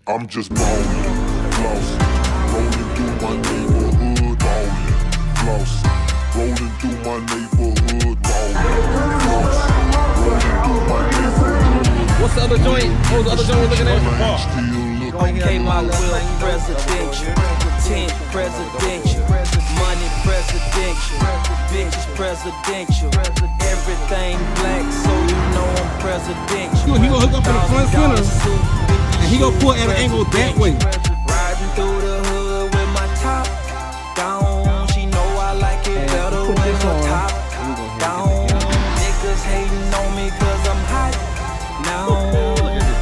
I'm just ballin', flossing, rolling through my neighborhood, ballin', flossing, rolling through my neighborhood, ballin', flossing, rolling through my neighborhood. What's the other joint? What was the other joint we're looking at? Okay, my will presidential, 10 presidential, money presidential, bitches presidential, everything black, so you know I'm presidential. He gonna hook up in the front center, and he gonna pull at an angle that way. Riding through the hood with my top down, she know I like it better when the top down. Niggas hating on me cause I'm hot now.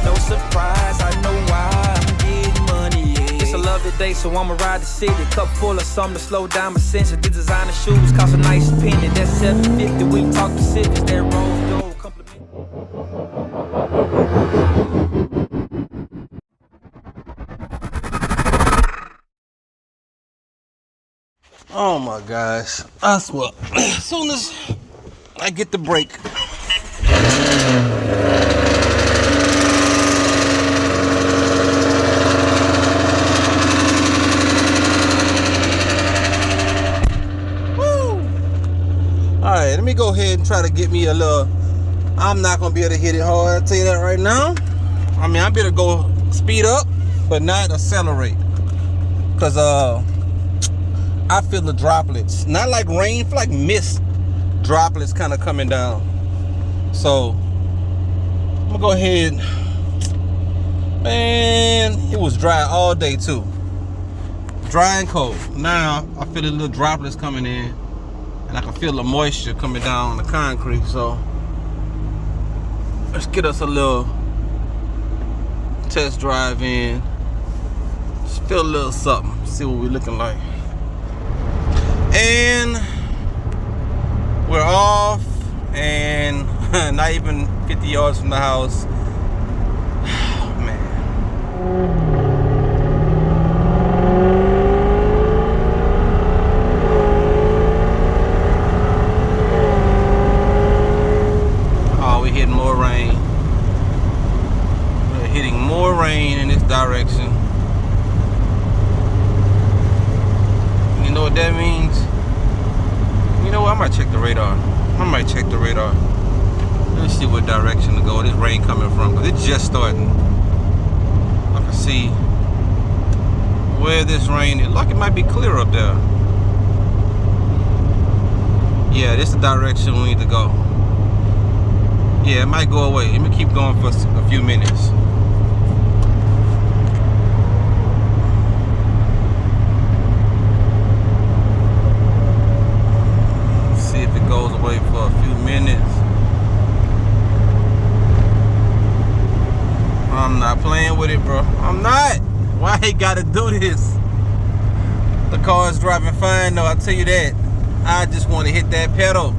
No surprise, I know why I'm getting money, yeah. It's a lovely day, so I'ma ride the city. Cup full of something to slow down my senses. These designer shoes cost a nice penny. That's $750. We talk Pacifics, that Rose Gold compliment. Oh my gosh. I swear, as soon as I get the break. Woo! Alright, let me go ahead and try to get me a little. I'm not gonna be able to hit it hard, I'll tell you that right now. I mean, I better go speed up, but not accelerate. Cause I feel the droplets, not like rain, feel like mist droplets kind of coming down. So I'm gonna go ahead. Man, it was dry all day too, dry and cold. Now I feel the little droplets coming in, and I can feel the moisture coming down on the concrete. So let's get us a little test drive in. Just feel a little something, see what we're looking like. And we're off, and not even 50 yards from the house. Man. Oh, we're hitting more rain. We're hitting more rain in this direction. You know what that means? You know what? I might check the radar. Let's see what direction to go. This rain coming from, because it's just starting. I can see where this rain is. Like it might be clear up there. Yeah, this is the direction we need to go. Yeah, it might go away. Let me keep going for a few minutes. Goes away for a few minutes. I'm not playing with it, bro. I'm not. Why he gotta do this? The car is driving fine, though. I'll tell you that. I just want to hit that pedal.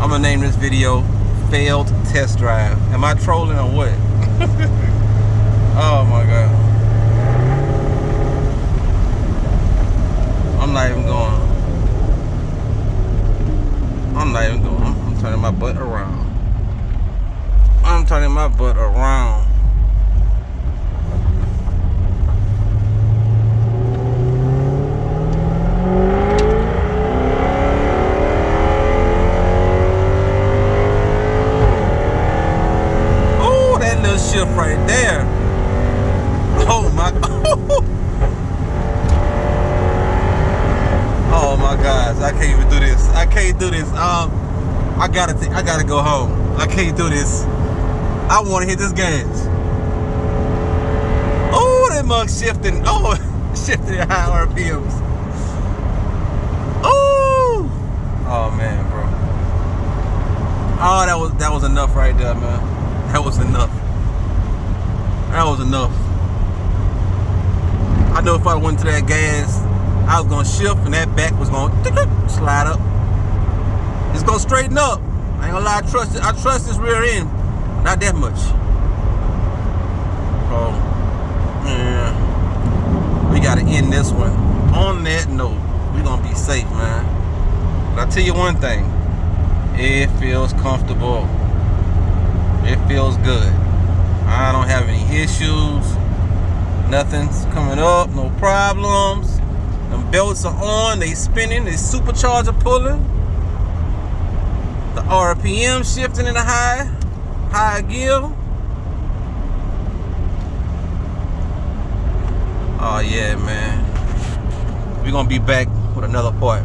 I'm gonna name this video "Failed Test Drive." Am I trolling or what? Oh my god. I'm not even going. I'm turning my butt around. Oh, that little shift right there. Oh my. Oh my gosh, I can't even do this. I can't do this. I gotta go home. I can't do this. I want to hit this gas. Oh, that mug shifting. Oh, shifting at high RPMs. Oh, oh man, bro. Oh, that was enough right there, man. That was enough. I know if I went to that gas, I was gonna shift and that back was gonna slide up. It's gonna straighten up. I ain't gonna lie, I trust this rear end. Not that much. Oh, yeah. We gotta end this one. On that note, we gonna be safe, man. But I'll tell you one thing. It feels comfortable. It feels good. I don't have any issues. Nothing's coming up, no problems. Them belts are on, they spinning, they supercharger pulling. The RPM shifting in the high gear. Oh yeah, man. We're gonna be back with another part.